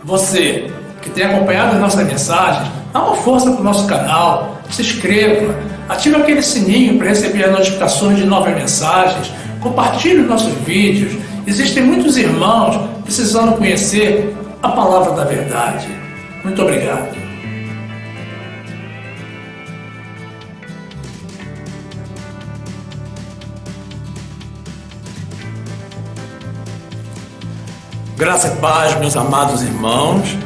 Você que tem acompanhado as nossas mensagens, dá uma força para o nosso canal, se inscreva, ative aquele sininho para receber as notificações de novas mensagens, compartilhe os nossos vídeos. Existem muitos irmãos precisando conhecer a palavra da verdade. Muito obrigado. Graça e paz, meus amados irmãos,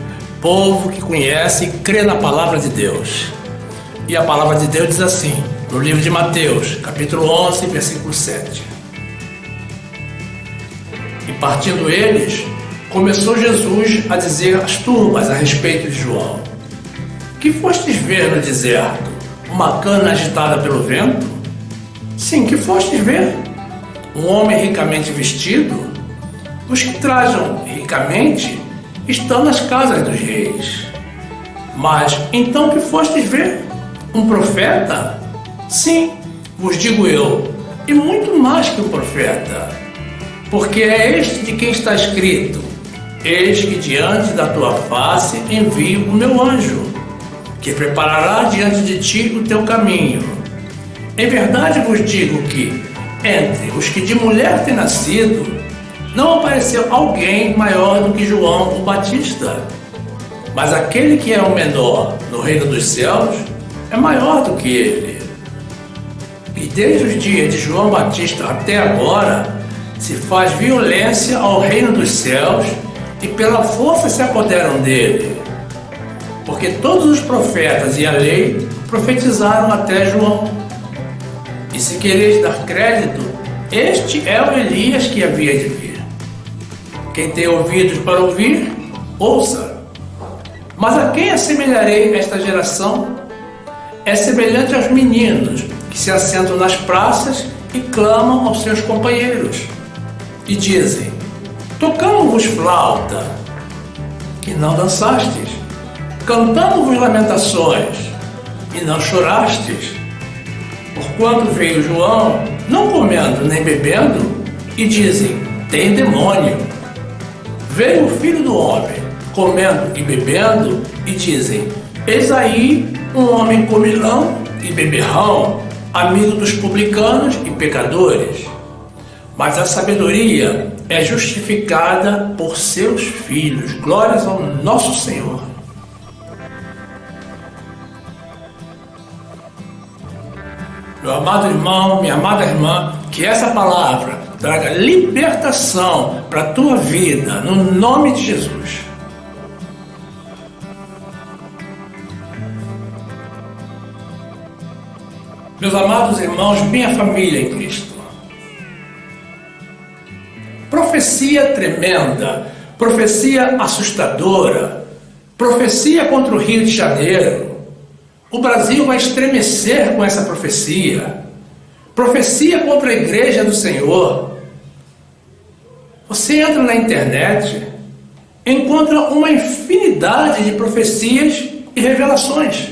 povo que conhece e crê na palavra de Deus. E a palavra de Deus diz assim, no livro de Mateus, capítulo 11, versículo 7. E partindo eles, começou Jesus a dizer às turmas a respeito de João: que fostes ver no deserto? Uma cana agitada pelo vento? Sim, que fostes ver? Um homem ricamente vestido? Os que trajam ricamente estão nas casas dos reis. Mas então que fostes ver? Um profeta? Sim, vos digo eu, e muito mais que o profeta. Porque é este de quem está escrito: eis que diante da tua face envio o meu anjo, que preparará diante de ti o teu caminho. Em verdade vos digo que, entre os que de mulher têm nascido, não apareceu alguém maior do que João o Batista. Mas aquele que é o menor no reino dos céus é maior do que ele. E desde os dias de João Batista até agora, se faz violência ao reino dos céus e pela força se apoderam dele. Porque todos os profetas e a lei profetizaram até João. E se quereis dar crédito, este é o Elias que havia de vir. Quem tem ouvidos para ouvir, ouça. Mas a quem assemelharei esta geração? É semelhante aos meninos que se assentam nas praças e clamam aos seus companheiros. E dizem: tocamos-vos flauta, e não dançastes. Cantamos-vos lamentações, e não chorastes. Porquanto veio João, não comendo nem bebendo, e dizem: tem demônio. Veio o Filho do Homem, comendo e bebendo, e dizem: eis aí um homem comilão e beberrão, amigo dos publicanos e pecadores. Mas a sabedoria é justificada por seus filhos. Glórias ao nosso Senhor. Meu amado irmão, minha amada irmã, que essa palavra traga libertação para a tua vida, no nome de Jesus. Meus amados irmãos, minha família em Cristo. Profecia tremenda, profecia assustadora, profecia contra o Rio de Janeiro. O Brasil vai estremecer com essa profecia. Profecia contra a igreja do Senhor. Você entra na internet, encontra uma infinidade de profecias e revelações.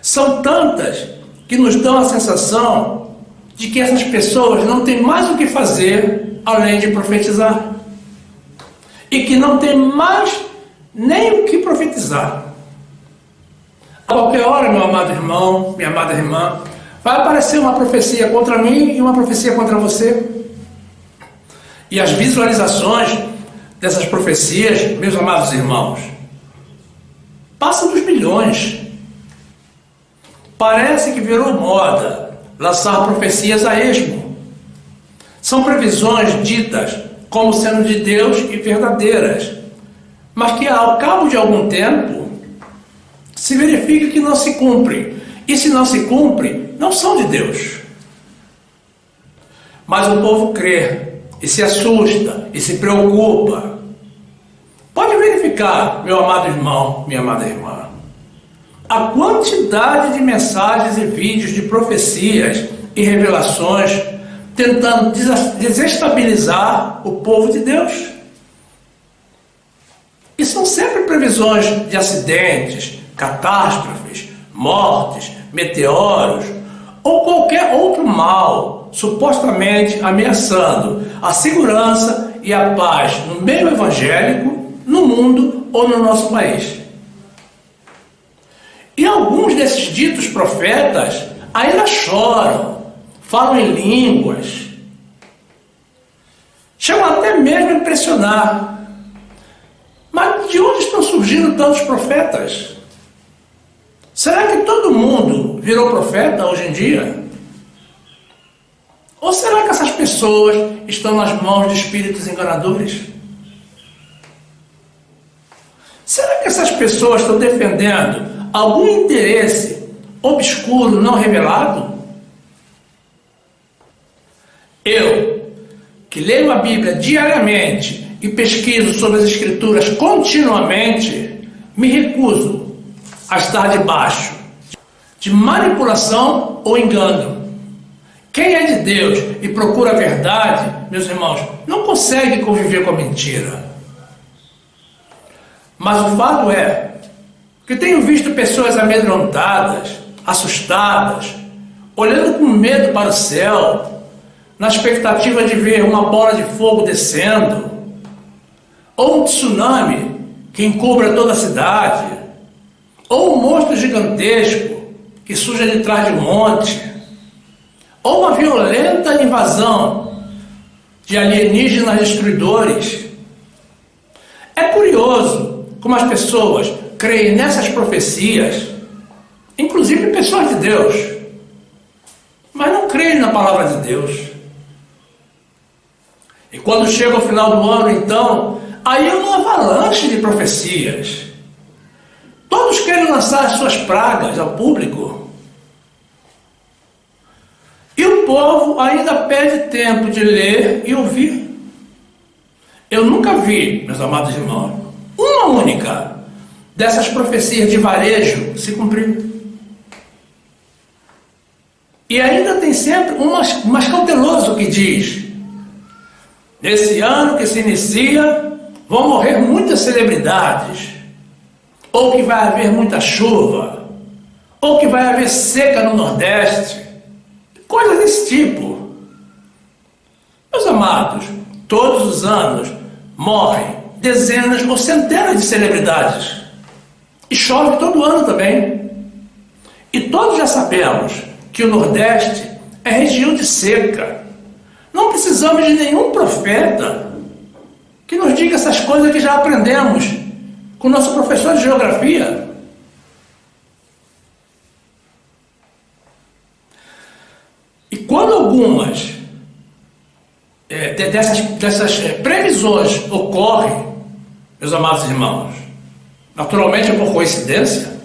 São tantas que nos dão a sensação de que essas pessoas não têm mais o que fazer além de profetizar. E que não tem mais nem o que profetizar. A qualquer hora, meu amado irmão, minha amada irmã, vai aparecer uma profecia contra mim e uma profecia contra você. E as visualizações dessas profecias, meus amados irmãos, passam dos milhões. Parece que virou moda lançar profecias a esmo. São previsões ditas como sendo de Deus e verdadeiras, mas que ao cabo de algum tempo se verifica que não se cumprem. E se não se cumpre, não são de Deus. Mas o povo crê, e se assusta, e se preocupa. Pode verificar, meu amado irmão, minha amada irmã, a quantidade de mensagens e vídeos de profecias e revelações tentando desestabilizar o povo de Deus. E são sempre previsões de acidentes, catástrofes, mortes, meteoros ou qualquer outro mal supostamente ameaçando a segurança e a paz no meio evangélico, no mundo ou no nosso país. E alguns desses ditos profetas ainda choram, falam em línguas, chegam até mesmo a impressionar. Mas de onde estão surgindo tantos profetas? Será que todo mundo virou profeta hoje em dia? Ou será que essas pessoas estão nas mãos de espíritos enganadores? Será que essas pessoas estão defendendo algum interesse obscuro, não revelado? Eu, que leio a Bíblia diariamente e pesquiso sobre as Escrituras continuamente, me recuso a estar debaixo de manipulação ou engano. Quem é de Deus e procura a verdade, meus irmãos, não consegue conviver com a mentira. Mas o fato é que tenho visto pessoas amedrontadas, assustadas, olhando com medo para o céu, na expectativa de ver uma bola de fogo descendo, ou um tsunami que encubra toda a cidade, ou um monstro gigantesco que surja de trás de um monte, ou uma violenta invasão de alienígenas destruidores. É curioso como as pessoas creem nessas profecias, inclusive pessoas de Deus, mas não creem na palavra de Deus. E quando chega o final do ano, então, aí é uma avalanche de profecias. Todos querem lançar as suas pragas ao público. E o povo ainda perde tempo de ler e ouvir. Eu nunca vi, meus amados irmãos, uma única dessas profecias de varejo se cumprir. E ainda tem sempre um mais cauteloso que diz: nesse ano que se inicia, vão morrer muitas celebridades, ou que vai haver muita chuva, ou que vai haver seca no Nordeste, coisas desse tipo. Meus amados, todos os anos morrem dezenas ou centenas de celebridades. E chove todo ano também. E todos já sabemos que o Nordeste é região de seca. Não precisamos de nenhum profeta que nos diga essas coisas que já aprendemos com o nosso professor de geografia. E quando algumas dessas previsões ocorrem, meus amados irmãos, naturalmente é por coincidência,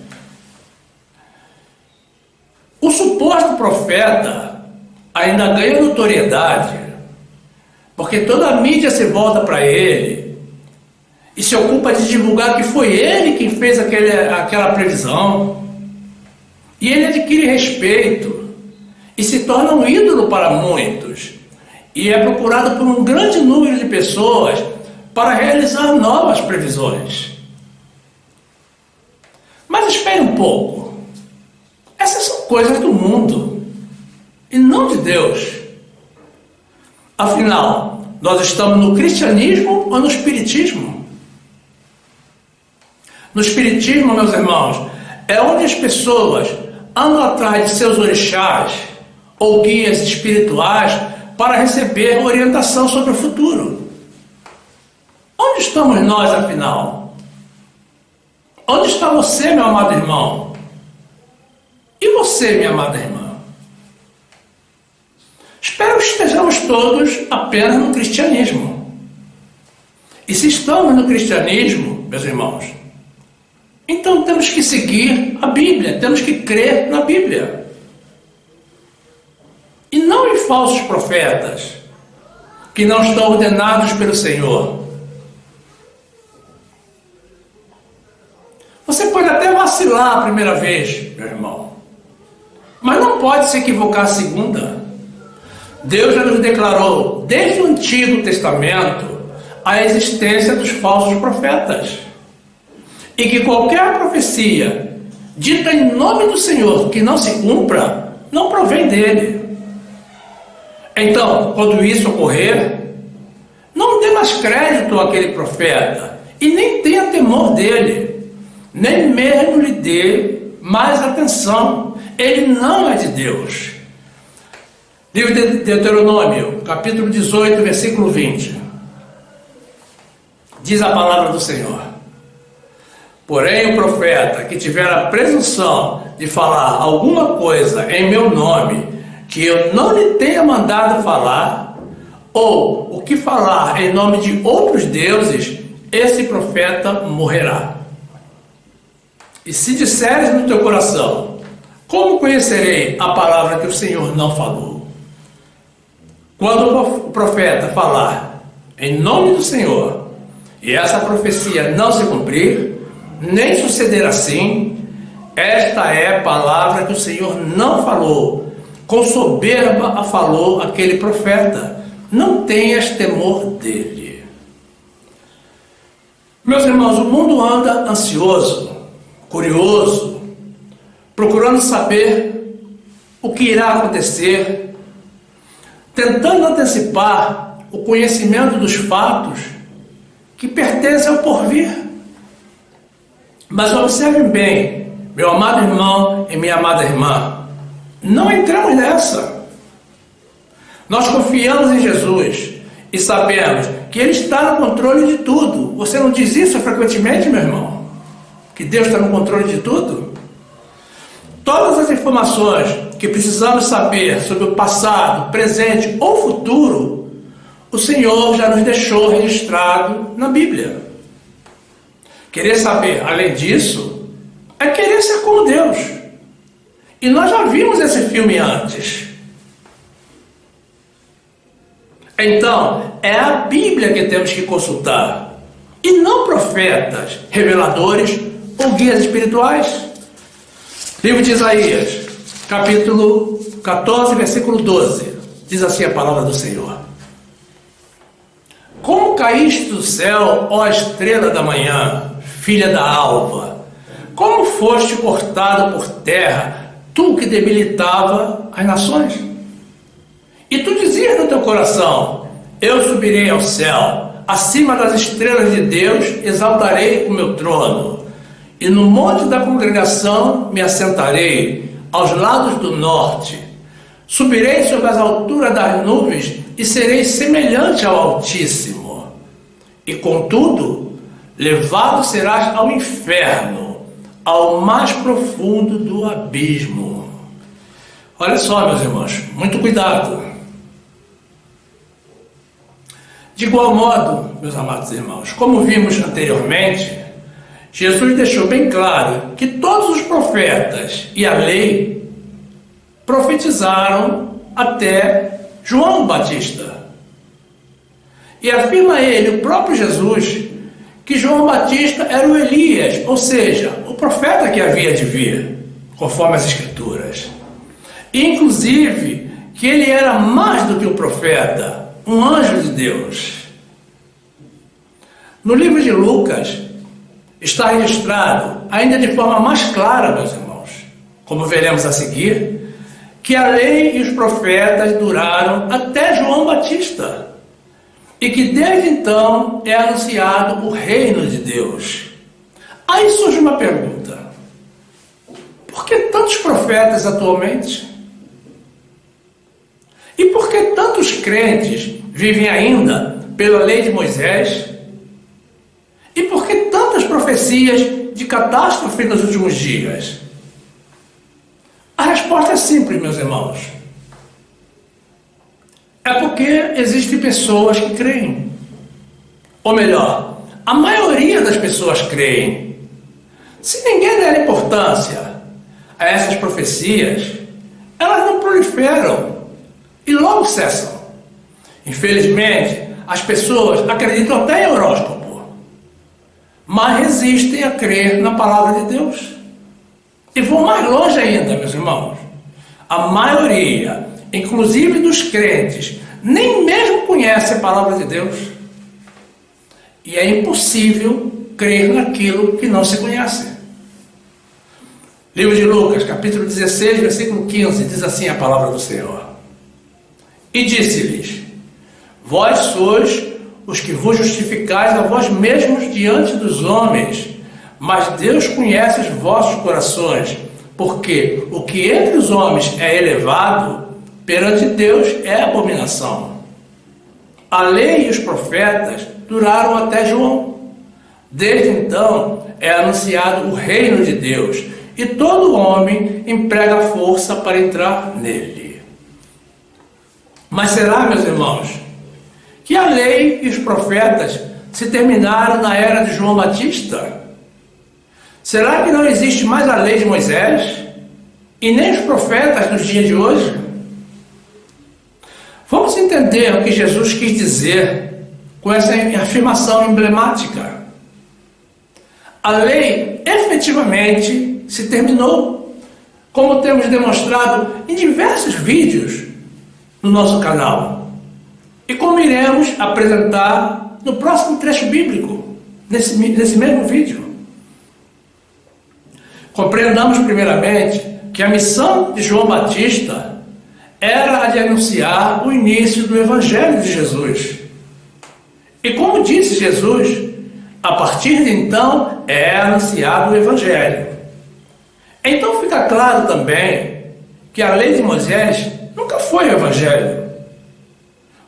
o suposto profeta ainda ganha notoriedade, porque toda a mídia se volta para ele e se ocupa de divulgar que foi ele quem fez aquela previsão, e ele adquire respeito e se torna um ídolo para muitos, e é procurado por um grande número de pessoas para realizar novas previsões. Mas espere um pouco. Essas são coisas do mundo e não de Deus. Afinal, nós estamos no cristianismo ou no espiritismo? No espiritismo, meus irmãos, é onde as pessoas andam atrás de seus orixás ou guias espirituais para receber orientação sobre o futuro. Onde estamos nós, afinal? Onde está você, meu amado irmão? E você, minha amada irmã? Espero que estejamos todos apenas no cristianismo. E se estamos no cristianismo, meus irmãos, então temos que seguir a Bíblia, temos que crer na Bíblia. E não em falsos profetas, que não estão ordenados pelo Senhor. Você pode até vacilar a primeira vez, meu irmão, mas não pode se equivocar a segunda. Deus já nos declarou, desde o Antigo Testamento, a existência dos falsos profetas. E que qualquer profecia dita em nome do Senhor que não se cumpra, não provém dele. Então, quando isso ocorrer, não dê mais crédito àquele profeta e nem tenha temor dele, nem mesmo lhe dê mais atenção. Ele não é de Deus. Livro de Deuteronômio, capítulo 18, versículo 20. Diz a palavra do Senhor: porém o profeta que tiver a presunção de falar alguma coisa em meu nome, que eu não lhe tenha mandado falar, ou o que falar em nome de outros deuses, esse profeta morrerá. E se disseres no teu coração: como conhecerei a palavra que o Senhor não falou? Quando o profeta falar em nome do Senhor, e essa profecia não se cumprir, nem suceder assim, esta é a palavra que o Senhor não falou. Com soberba a falou aquele profeta. Não tenhas temor dele. Meus irmãos, o mundo anda ansioso, curioso, procurando saber o que irá acontecer, tentando antecipar o conhecimento dos fatos que pertencem ao porvir. Mas observem bem, meu amado irmão e minha amada irmã, não entramos nessa. Nós confiamos em Jesus e sabemos que Ele está no controle de tudo. Você não diz isso frequentemente, meu irmão? Que Deus está no controle de tudo? Todas as informações que precisamos saber sobre o passado, presente ou futuro, o Senhor já nos deixou registrado na Bíblia. Querer saber, além disso, é querer ser como Deus. E nós já vimos esse filme antes. Então, é a Bíblia que temos que consultar, e não profetas, reveladores ou guias espirituais. Livro de Isaías, capítulo 14, versículo 12, diz assim a palavra do Senhor: como caíste do céu, ó estrela da manhã, filha da alva, como foste cortado por terra, tu que debilitava as nações. E tu dizias no teu coração: eu subirei ao céu, acima das estrelas de Deus exaltarei o meu trono, e no monte da congregação me assentarei, aos lados do norte. Subirei sobre as alturas das nuvens e serei semelhante ao Altíssimo. E contudo, levado serás ao inferno, ao mais profundo do abismo. Olha só, meus irmãos, muito cuidado. De igual modo, meus amados irmãos, como vimos anteriormente, Jesus deixou bem claro que todos os profetas e a lei profetizaram até João Batista. E afirma ele, o próprio Jesus, que João Batista era o Elias, ou seja, o profeta que havia de vir, conforme as Escrituras. E, inclusive, que ele era mais do que um profeta, um anjo de Deus. No livro de Lucas, está registrado, ainda de forma mais clara, meus irmãos, como veremos a seguir, que a lei e os profetas duraram até João Batista, e que desde então é anunciado o reino de Deus. Aí surge uma pergunta: por que tantos profetas atualmente? E por que tantos crentes vivem ainda pela lei de Moisés? E por que tantas profecias de catástrofe nos últimos dias? A resposta é simples, meus irmãos. É porque existem pessoas que creem. Ou melhor, a maioria das pessoas creem. Se ninguém der importância a essas profecias, elas não proliferam e logo cessam. Infelizmente, as pessoas acreditam até em horóscopo, mas resistem a crer na palavra de Deus. E vou mais longe ainda, meus irmãos. A maioria, inclusive dos crentes, nem mesmo conhece a palavra de Deus. E é impossível crer naquilo que não se conhece. Livro de Lucas, capítulo 16, versículo 15, diz assim a palavra do Senhor: e disse-lhes: vós sois os que vos justificais a vós mesmos diante dos homens, mas Deus conhece os vossos corações, porque o que entre os homens é elevado, perante Deus é abominação. A lei e os profetas duraram até João. Desde então é anunciado o reino de Deus, e todo homem emprega força para entrar nele. Mas será, meus irmãos, que a lei e os profetas se terminaram na era de João Batista? Será que não existe mais a lei de Moisés e nem os profetas nos dias de hoje? Vamos entender o que Jesus quis dizer com essa afirmação emblemática. A lei efetivamente se terminou, como temos demonstrado em diversos vídeos no nosso canal, e como iremos apresentar no próximo trecho bíblico, nesse mesmo vídeo. Compreendamos primeiramente que a missão de João Batista era a de anunciar o início do Evangelho de Jesus. E como disse Jesus, a partir de então é anunciado o Evangelho. Então fica claro também que a lei de Moisés nunca foi o Evangelho,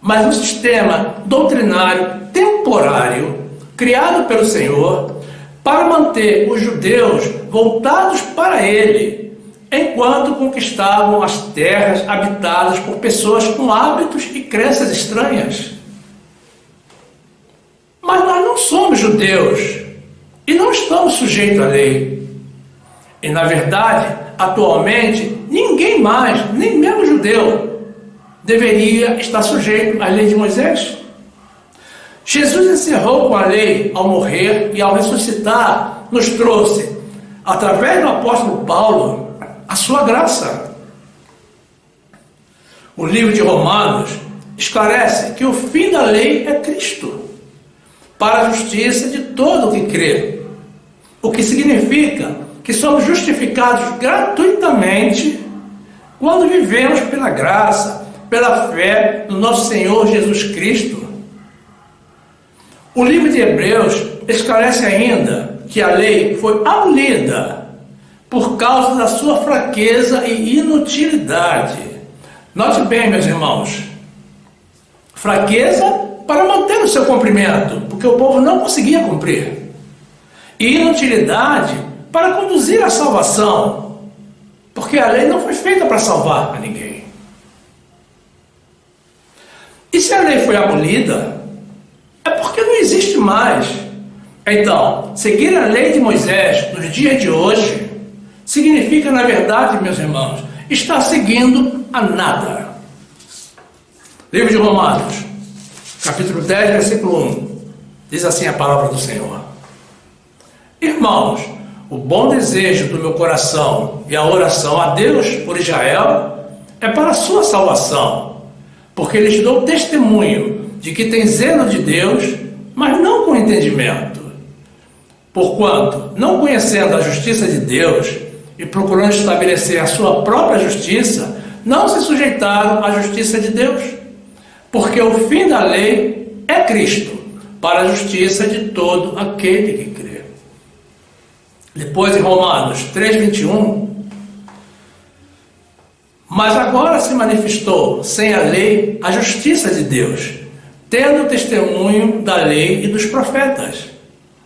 mas um sistema doutrinário temporário criado pelo Senhor para manter os judeus voltados para Ele, enquanto conquistavam as terras habitadas por pessoas com hábitos e crenças estranhas. Mas nós não somos judeus e não estamos sujeitos à lei. E, na verdade, atualmente, ninguém mais, nem mesmo judeu, deveria estar sujeito à lei de Moisés. Jesus encerrou com a lei ao morrer e ao ressuscitar, nos trouxe, através do apóstolo Paulo, a sua graça. O livro de Romanos esclarece que o fim da lei é Cristo, para a justiça de todo o que crê, o que significa que somos justificados gratuitamente quando vivemos pela graça, pela fé no nosso Senhor Jesus Cristo. O livro de Hebreus esclarece ainda que a lei foi abolida por causa da sua fraqueza e inutilidade. Note bem, meus irmãos, fraqueza para manter o seu cumprimento, porque o povo não conseguia cumprir, e inutilidade para conduzir à salvação, porque a lei não foi feita para salvar a ninguém. E se a lei foi abolida, é porque não existe mais. Então, seguir a lei de Moisés nos dias de hoje significa, na verdade, meus irmãos, estar seguindo a nada. Livro de Romanos, capítulo 10, versículo 1, diz assim a palavra do Senhor: Irmãos, o bom desejo do meu coração e a oração a Deus por Israel é para a sua salvação, porque lhes dou testemunho de que tem zelo de Deus, mas não com entendimento. Porquanto, não conhecendo a justiça de Deus e procurando estabelecer a sua própria justiça, não se sujeitaram à justiça de Deus, porque o fim da lei é Cristo, para a justiça de todo aquele que crê. Depois em Romanos 3:21, mas agora se manifestou sem a lei a justiça de Deus, tendo o testemunho da lei e dos profetas,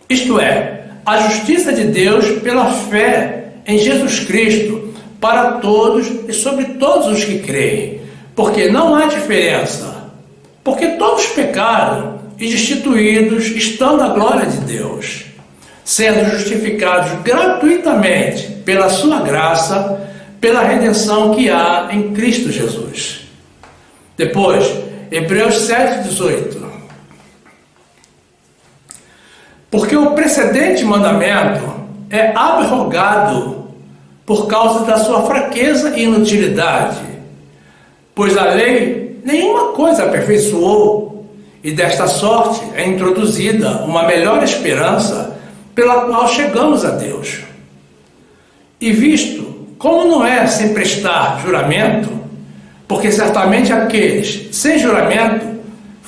isto é, a justiça de Deus pela fé em Jesus Cristo, para todos e sobre todos os que creem, porque não há diferença, porque todos pecaram e destituídos estão da glória de Deus, sendo justificados gratuitamente pela sua graça, pela redenção que há em Cristo Jesus. Depois, Hebreus 7:18. Porque o precedente mandamento é abrogado por causa da sua fraqueza e inutilidade, pois a lei nenhuma coisa aperfeiçoou, e desta sorte é introduzida uma melhor esperança pela qual chegamos a Deus. E visto como não é sem prestar juramento, porque certamente aqueles sem juramento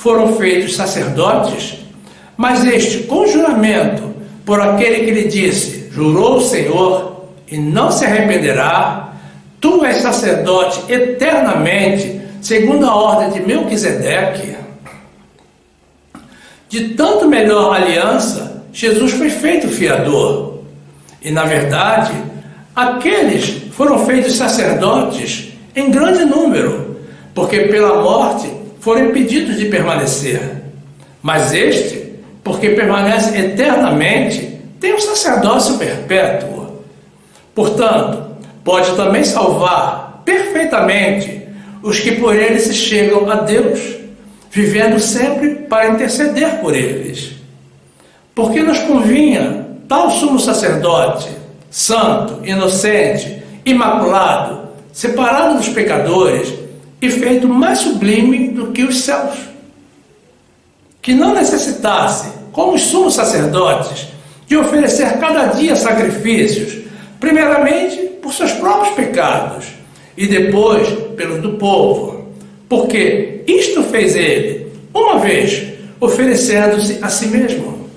foram feitos sacerdotes, mas este com juramento por aquele que lhe disse, jurou o Senhor e não se arrependerá, tu és sacerdote eternamente, segundo a ordem de Melquisedeque. De tanto melhor aliança, Jesus foi feito fiador. E, na verdade, aqueles foram feitos sacerdotes em grande número, porque pela morte foram impedidos de permanecer. Mas este, porque permanece eternamente, tem um sacerdócio perpétuo. Portanto, pode também salvar perfeitamente os que por ele se chegam a Deus, vivendo sempre para interceder por eles. Porque nos convinha tal sumo sacerdote, santo, inocente, imaculado, separado dos pecadores e feito mais sublime do que os céus, que não necessitasse, como os sumos sacerdotes, de oferecer cada dia sacrifícios, primeiramente por seus próprios pecados e depois pelos do povo, porque isto fez ele, uma vez, oferecendo-se a si mesmo.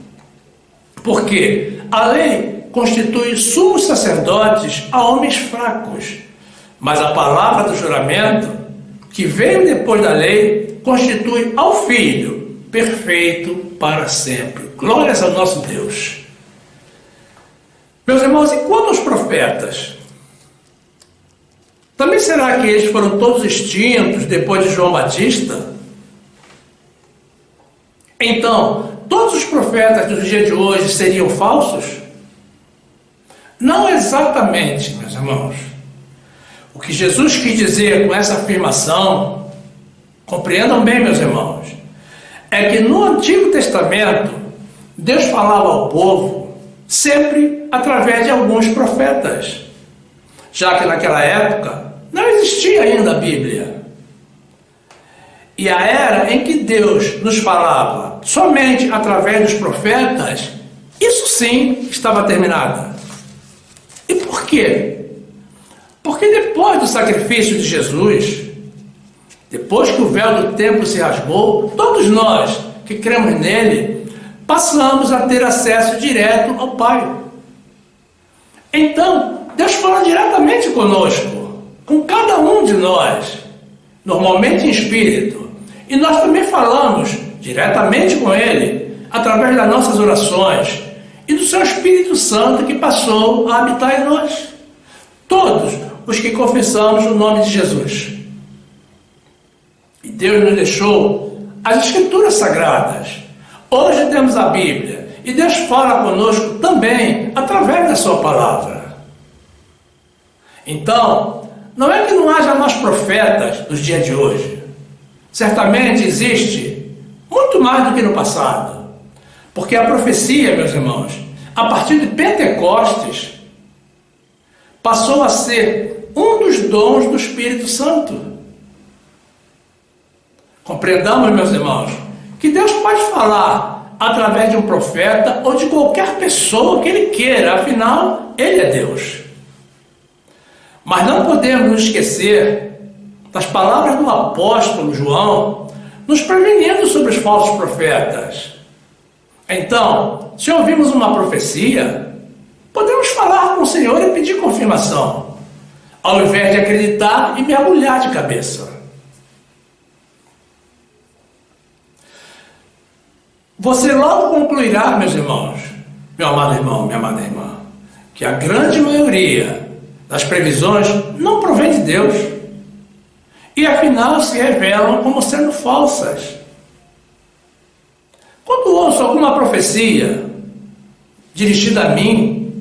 Porque a lei constitui sumos sacerdotes a homens fracos, mas a palavra do juramento, que veio depois da lei, constitui ao Filho perfeito para sempre. Glórias ao nosso Deus. Meus irmãos, e quanto aos profetas? Também será que eles foram todos extintos depois de João Batista? Então, todos os profetas dos dias de hoje seriam falsos? Não exatamente, meus irmãos. O que Jesus quis dizer com essa afirmação, compreendam bem, meus irmãos, é que no Antigo Testamento, Deus falava ao povo sempre através de alguns profetas, já que naquela época não existia ainda a Bíblia. E a era em que Deus nos falava somente através dos profetas, isso sim estava terminada. E por quê? Porque depois do sacrifício de Jesus, depois que o véu do templo se rasgou, todos nós que cremos nele, passamos a ter acesso direto ao Pai. Então, Deus fala diretamente conosco, com cada um de nós, normalmente em espírito. E nós também falamos diretamente com Ele, através das nossas orações e do Seu Espírito Santo que passou a habitar em nós. Todos os que confessamos o nome de Jesus. E Deus nos deixou as Escrituras Sagradas. Hoje temos a Bíblia. E Deus fala conosco também através da Sua palavra. Então, não é que não haja mais profetas dos dias de hoje. Certamente existe muito mais do que no passado. Porque a profecia, meus irmãos, a partir de Pentecostes, passou a ser um dos dons do Espírito Santo. Compreendamos, meus irmãos, que Deus pode falar através de um profeta ou de qualquer pessoa que Ele queira, afinal, Ele é Deus. Mas não podemos nos esquecer das palavras do apóstolo João, nos prevenindo sobre os falsos profetas. Então, se ouvirmos uma profecia, podemos falar com o Senhor e pedir confirmação, ao invés de acreditar e mergulhar de cabeça. Você logo concluirá, meus irmãos, meu amado irmão, minha amada irmã, que a grande maioria das previsões não provém de Deus e afinal se revelam como sendo falsas. Quando ouço alguma profecia dirigida a mim,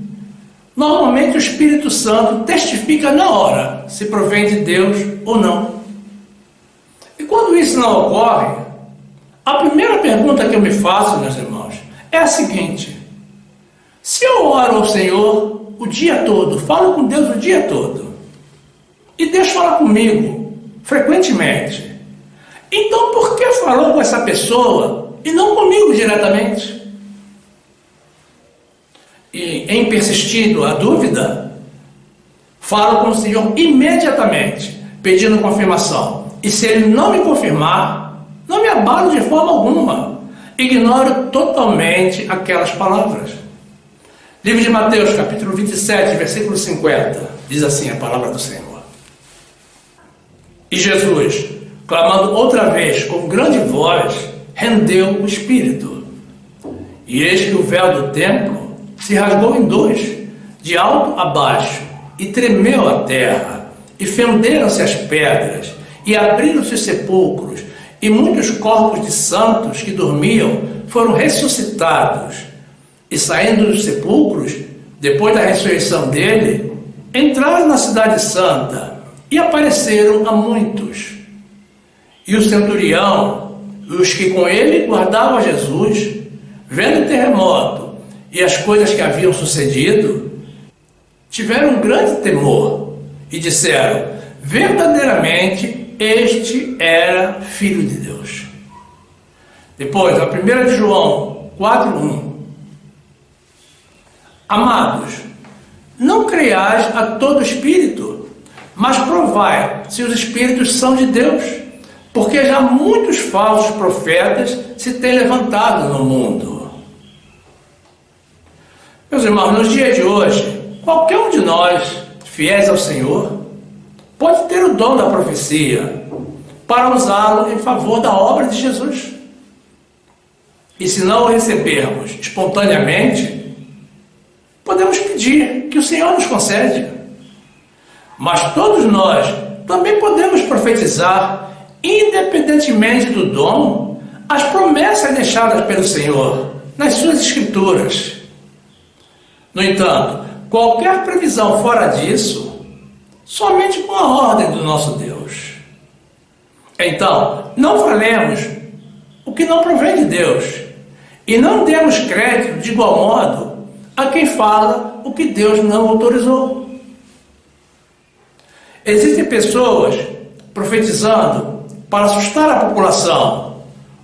normalmente o Espírito Santo testifica na hora se provém de Deus ou não. E quando isso não ocorre, a primeira pergunta que eu me faço, meus irmãos, é a seguinte: se eu oro ao Senhor o dia todo, falo com Deus o dia todo, e Deus fala comigo frequentemente, então por que falou com essa pessoa e não comigo diretamente? E em persistindo a dúvida, falo com o Senhor imediatamente, pedindo confirmação. E se Ele não me confirmar, não me abalo de forma alguma. Ignoro totalmente aquelas palavras. Livro de Mateus, capítulo 27, versículo 50. Diz assim a palavra do Senhor. E Jesus, clamando outra vez com grande voz, rendeu o Espírito. E eis que o véu do templo se rasgou em dois, de alto a baixo, e tremeu a terra, e fenderam-se as pedras, e abriram-se os sepulcros, e muitos corpos de santos que dormiam foram ressuscitados. E saindo dos sepulcros, depois da ressurreição dele, entraram na cidade santa, e apareceram a muitos. E o centurião, e os que com ele guardavam Jesus, vendo o terremoto e as coisas que haviam sucedido, tiveram um grande temor e disseram: verdadeiramente este era Filho de Deus. Depois, a 1 de João 4:1. Amados, não creiais a todo espírito, mas provai se os espíritos são de Deus, porque já muitos falsos profetas se têm levantado no mundo. Meus irmãos, nos dias de hoje, qualquer um de nós, fiéis ao Senhor, pode ter o dom da profecia para usá-lo em favor da obra de Jesus. E se não o recebermos espontaneamente, podemos pedir que o Senhor nos concede. Mas todos nós também podemos profetizar, independentemente do dom, as promessas deixadas pelo Senhor nas suas Escrituras. No entanto, qualquer previsão fora disso, somente com a ordem do nosso Deus. Então, não falemos o que não provém de Deus, e não demos crédito de igual modo a quem fala o que Deus não autorizou. Existem pessoas profetizando para assustar a população,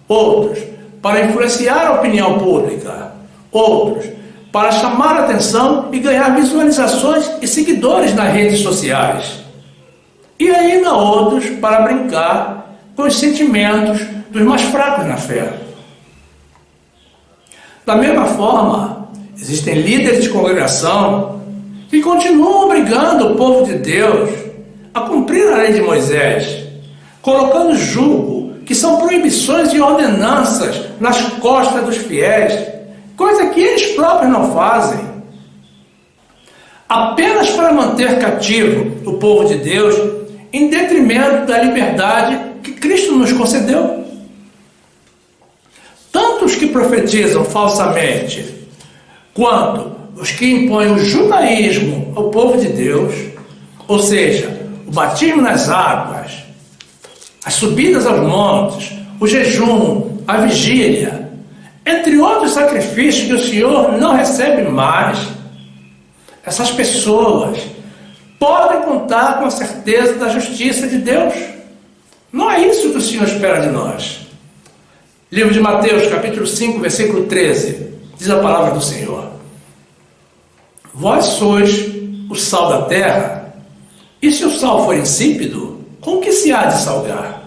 outros para influenciar a opinião pública, outros para chamar a atenção e ganhar visualizações e seguidores nas redes sociais, e ainda outros para brincar com os sentimentos dos mais fracos na fé. Da mesma forma, existem líderes de congregação que continuam obrigando o povo de Deus a cumprir a lei de Moisés, colocando julgo, que são proibições e ordenanças, nas costas dos fiéis, coisa que eles próprios não fazem, apenas para manter cativo o povo de Deus, em detrimento da liberdade que Cristo nos concedeu. Tanto os que profetizam falsamente, quanto os que impõem o judaísmo ao povo de Deus, ou seja, o batismo nas águas, as subidas aos montes, o jejum, a vigília, entre outros sacrifícios que o Senhor não recebe mais, essas pessoas podem contar com a certeza da justiça de Deus. Não é isso que o Senhor espera de nós. Livro de Mateus, capítulo 5, versículo 13, diz a palavra do Senhor: vós sois o sal da terra, e se o sal for insípido, com que se há de salgar?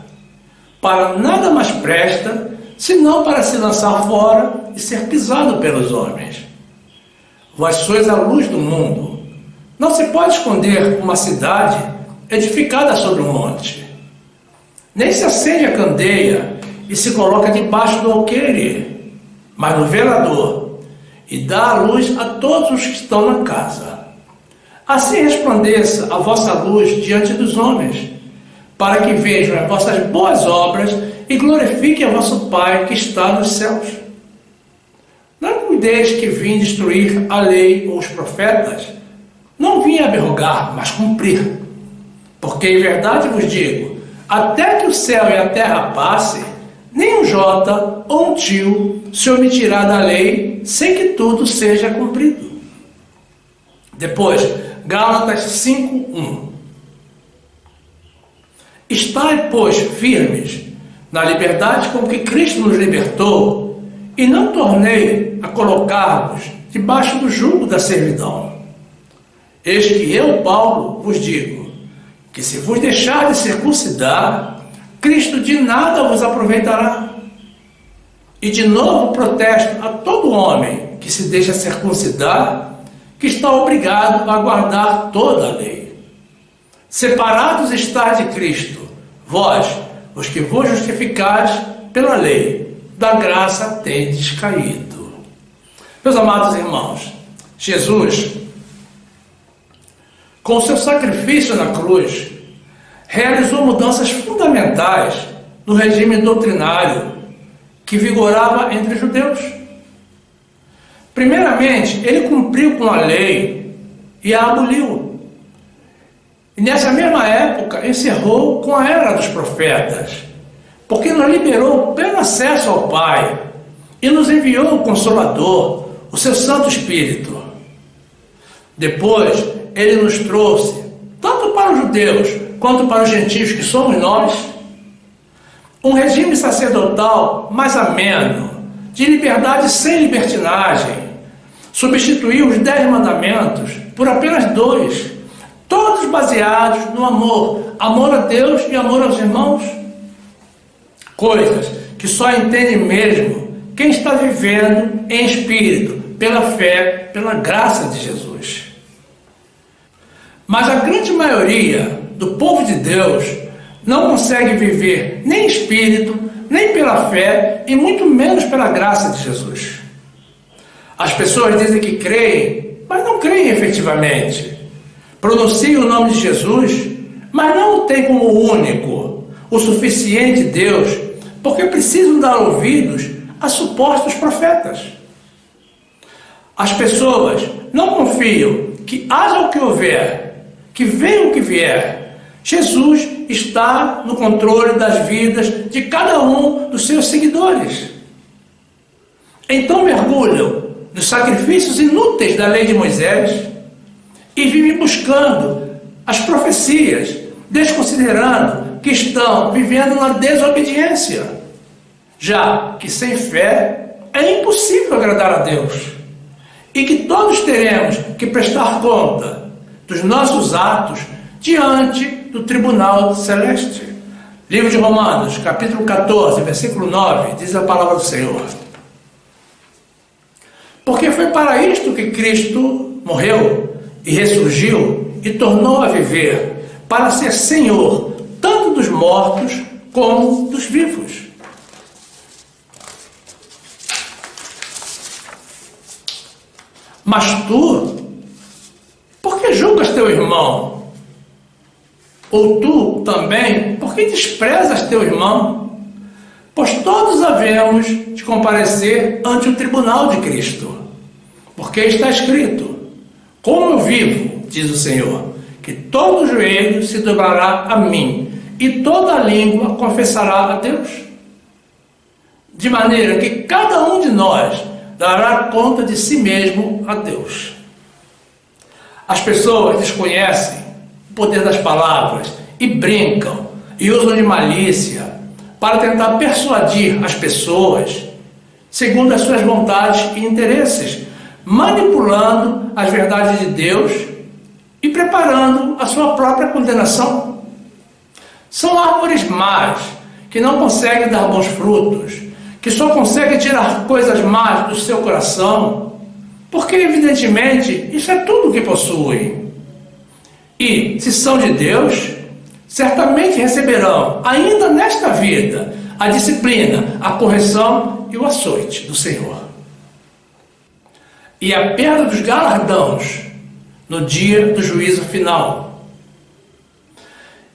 Para nada mais presta, senão para se lançar fora e ser pisado pelos homens. Vós sois a luz do mundo. Não se pode esconder uma cidade edificada sobre um monte. Nem se acende a candeia e se coloca debaixo do alqueire, mas no velador, e dá a luz a todos os que estão na casa. Assim resplandeça a vossa luz diante dos homens, para que vejam as vossas boas obras e glorifiquem a vosso Pai que está nos céus. Não cuideis que vim destruir a lei ou os profetas. Não vim abrogar, mas cumprir. Porque em verdade vos digo, até que o céu e a terra passem, nem um jota ou um tio se omitirá da lei, sem que tudo seja cumprido. Depois, Gálatas 5:1. Estai, pois, firmes na liberdade com que Cristo nos libertou, e não tornei a colocar-vos debaixo do jugo da servidão. Eis que eu, Paulo, vos digo, que se vos deixar de circuncidar, Cristo de nada vos aproveitará. E de novo protesto a todo homem que se deixa circuncidar, que está obrigado a guardar toda a lei. Separados estáis de Cristo, vós, os que vos justificais pela lei, da graça tendes caído. Meus amados irmãos, Jesus, com o seu sacrifício na cruz, realizou mudanças fundamentais no regime doutrinário que vigorava entre os judeus. Primeiramente, ele cumpriu com a lei e a aboliu. E nessa mesma época, encerrou com a era dos profetas, porque nos liberou pleno acesso ao Pai e nos enviou o Consolador, o seu Santo Espírito. Depois, ele nos trouxe, tanto para os judeus quanto para os gentios que somos nós, um regime sacerdotal mais ameno, de liberdade sem libertinagem. Substituiu os 10 mandamentos por apenas 2, todos baseados no amor, amor a Deus e amor aos irmãos. Coisas que só entende mesmo quem está vivendo em espírito, pela fé, pela graça de Jesus. Mas a grande maioria do povo de Deus não consegue viver nem em espírito, nem pela fé e muito menos pela graça de Jesus. As pessoas dizem que creem, mas não creem efetivamente. Pronunciam o nome de Jesus, mas não o têm como único, o suficiente Deus, porque precisam dar ouvidos a supostos profetas. As pessoas não confiam que haja o que houver, que venha o que vier. Jesus está no controle das vidas de cada um dos seus seguidores. Então mergulham nos sacrifícios inúteis da lei de Moisés e vivem buscando as profecias, desconsiderando que estão vivendo na desobediência, já que sem fé é impossível agradar a Deus e que todos teremos que prestar conta dos nossos atos diante do tribunal celeste. Livro de Romanos, capítulo 14, versículo 9, diz a palavra do Senhor. Porque foi para isto que Cristo morreu e ressurgiu e tornou a viver, para ser Senhor, tanto dos mortos como dos vivos. Mas tu, por que julgas teu irmão? Ou tu também, por que desprezas teu irmão? Pois todos havemos de comparecer ante o tribunal de Cristo. Porque está escrito: como eu vivo, diz o Senhor, que todo joelho se dobrará a mim, e toda língua confessará a Deus. De maneira que cada um de nós dará conta de si mesmo a Deus. As pessoas desconhecem o poder das palavras e brincam e usam de malícia para tentar persuadir as pessoas segundo as suas vontades e interesses, manipulando as verdades de Deus e preparando a sua própria condenação. São árvores más que não conseguem dar bons frutos, que só conseguem tirar coisas más do seu coração, porque evidentemente isso é tudo o que possuem. E, se são de Deus, certamente receberão, ainda nesta vida, a disciplina, a correção e o açoite do Senhor. E a perda dos galardões no dia do juízo final.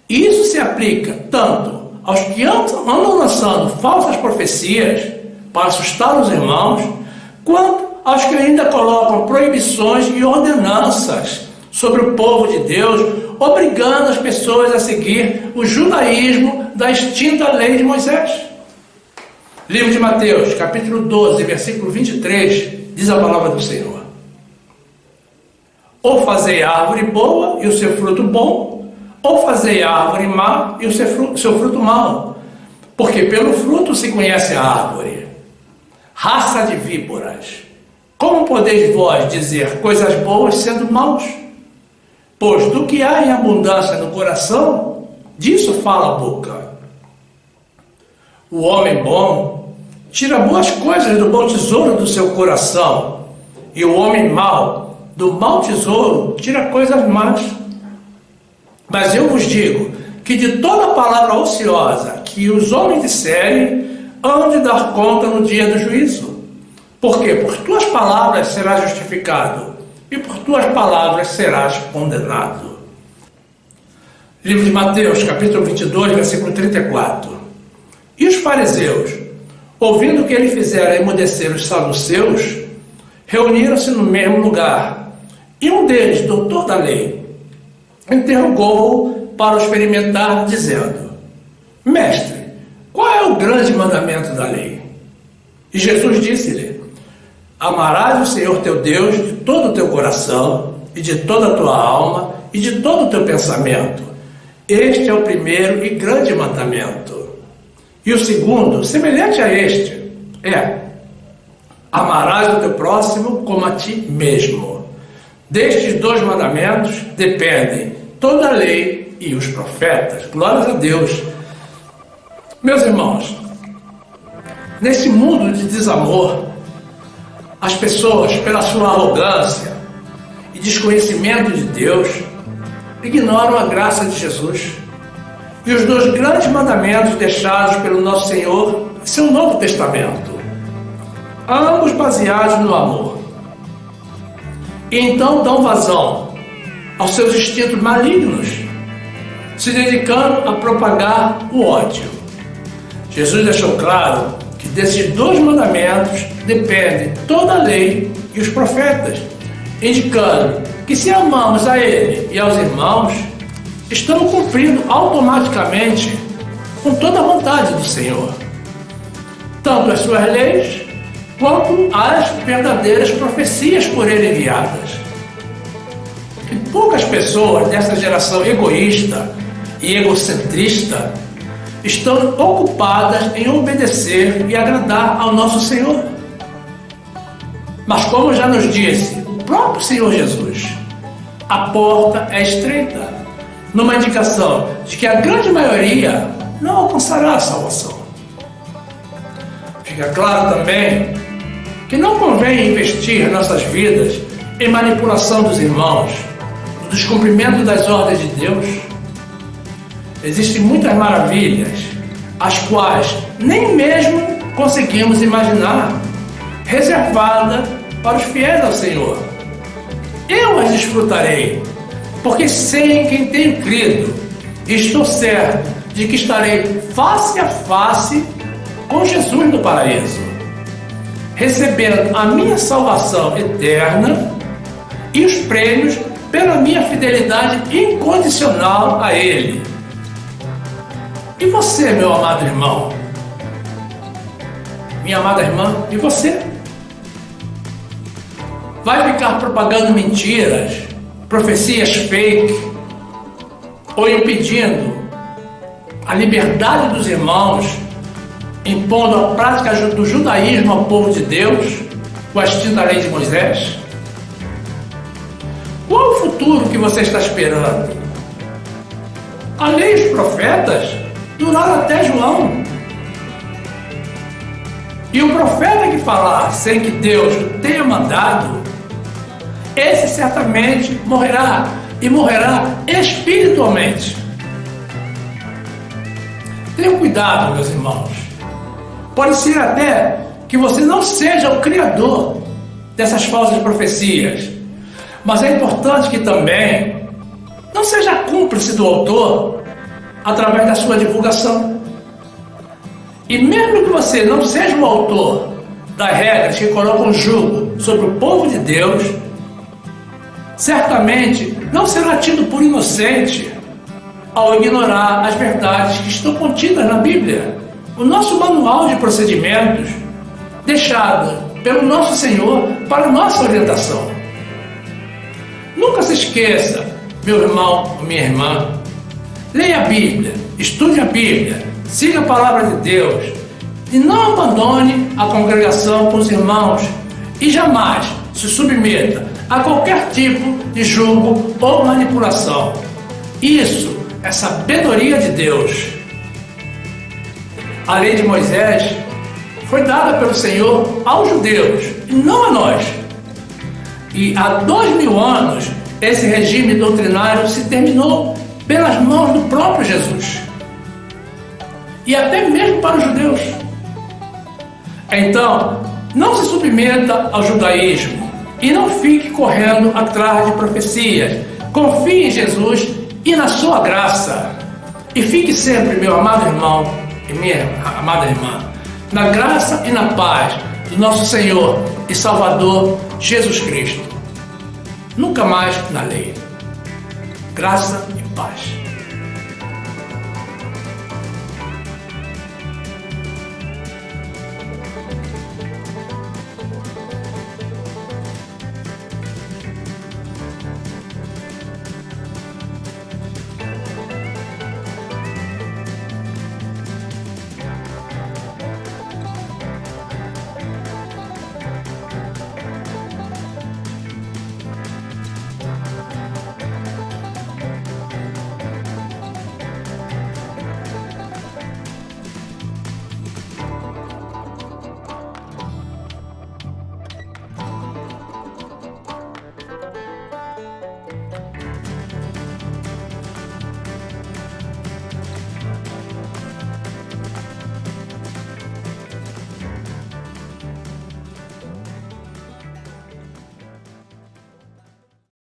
Isso se aplica tanto aos que andam lançando falsas profecias para assustar os irmãos, quanto aos que ainda colocam proibições e ordenanças sobre o povo de Deus, obrigando as pessoas a seguir o judaísmo da extinta lei de Moisés. Livro de Mateus, capítulo 12, versículo 23, diz a palavra do Senhor: ou fazei árvore boa e o seu fruto bom, ou fazei árvore má e o seu fruto mau, porque pelo fruto se conhece a árvore. Raça de víboras, como podeis vós dizer coisas boas sendo maus? Pois do que há em abundância no coração, disso fala a boca. O homem bom tira boas coisas do bom tesouro do seu coração, e o homem mau, do mau tesouro, tira coisas más. Mas eu vos digo que de toda palavra ociosa que os homens disserem, hão de dar conta no dia do juízo. Porque por tuas palavras serás justificado, e por tuas palavras serás condenado. Livro de Mateus, capítulo 22, versículo 34. E os fariseus, ouvindo que ele fizera emudecer os saduceus, reuniram-se no mesmo lugar. E um deles, doutor da lei, interrogou-o para o experimentar, dizendo: Mestre, qual é o grande mandamento da lei? E Jesus disse-lhe: Amarás o Senhor teu Deus de todo o teu coração, e de toda a tua alma, e de todo o teu pensamento. Este é o primeiro e grande mandamento. E o segundo, semelhante a este, é: amarás o teu próximo como a ti mesmo. Destes dois mandamentos dependem toda a lei e os profetas. Glórias a Deus. Meus irmãos, nesse mundo de desamor, as pessoas, pela sua arrogância e desconhecimento de Deus, ignoram a graça de Jesus e os dois grandes mandamentos deixados pelo nosso Senhor em seu Novo Testamento, ambos baseados no amor. E então dão vazão aos seus instintos malignos, se dedicando a propagar o ódio. Jesus deixou claro que desses dois mandamentos depende toda a lei e os profetas, indicando que se amamos a Ele e aos irmãos, estamos cumprindo automaticamente com toda a vontade do Senhor, tanto as suas leis quanto as verdadeiras profecias por Ele enviadas. E poucas pessoas dessa geração egoísta e egocentrista estão ocupadas em obedecer e agradar ao nosso Senhor. Mas como já nos disse o próprio Senhor Jesus, a porta é estreita, numa indicação de que a grande maioria não alcançará a salvação. Fica claro também que não convém investir nossas vidas em manipulação dos irmãos, no descumprimento das ordens de Deus. Existem muitas maravilhas, as quais nem mesmo conseguimos imaginar, reservadas para os fiéis ao Senhor. Eu as desfrutarei, porque sei em quem tenho crido, e estou certo de que estarei face a face com Jesus no paraíso, recebendo a minha salvação eterna e os prêmios pela minha fidelidade incondicional a Ele. E você, meu amado irmão? Minha amada irmã, e você? Vai ficar propagando mentiras, profecias fake, ou impedindo a liberdade dos irmãos, impondo a prática do judaísmo ao povo de Deus, com a extinta lei de Moisés? Qual o futuro que você está esperando? A lei e os profetas duraram até João. E o profeta que falar sem que Deus o tenha mandado, esse certamente morrerá, e morrerá espiritualmente. Tenham cuidado, meus irmãos. Pode ser até que você não seja o criador dessas falsas profecias, mas é importante que também não seja cúmplice do autor através da sua divulgação. E mesmo que você não seja o autor das regras que colocam jugo sobre o povo de Deus, certamente não será tido por inocente ao ignorar as verdades que estão contidas na Bíblia, o nosso manual de procedimentos deixado pelo nosso Senhor para nossa orientação. Nunca se esqueça, meu irmão ou minha irmã, leia a Bíblia, estude a Bíblia, siga a palavra de Deus e não abandone a congregação com os irmãos e jamais se submeta a qualquer tipo de julgo ou manipulação. Isso é sabedoria de Deus. A lei de Moisés foi dada pelo Senhor aos judeus, e não a nós. E há 2000 anos, esse regime doutrinário se terminou pelas mãos do próprio Jesus. E até mesmo para os judeus. Então, não se submeta ao judaísmo e não fique correndo atrás de profecias. Confie em Jesus e na sua graça. E fique sempre, meu amado irmão e minha amada irmã, na graça e na paz do nosso Senhor e Salvador Jesus Cristo. Nunca mais na lei. Graça e paz.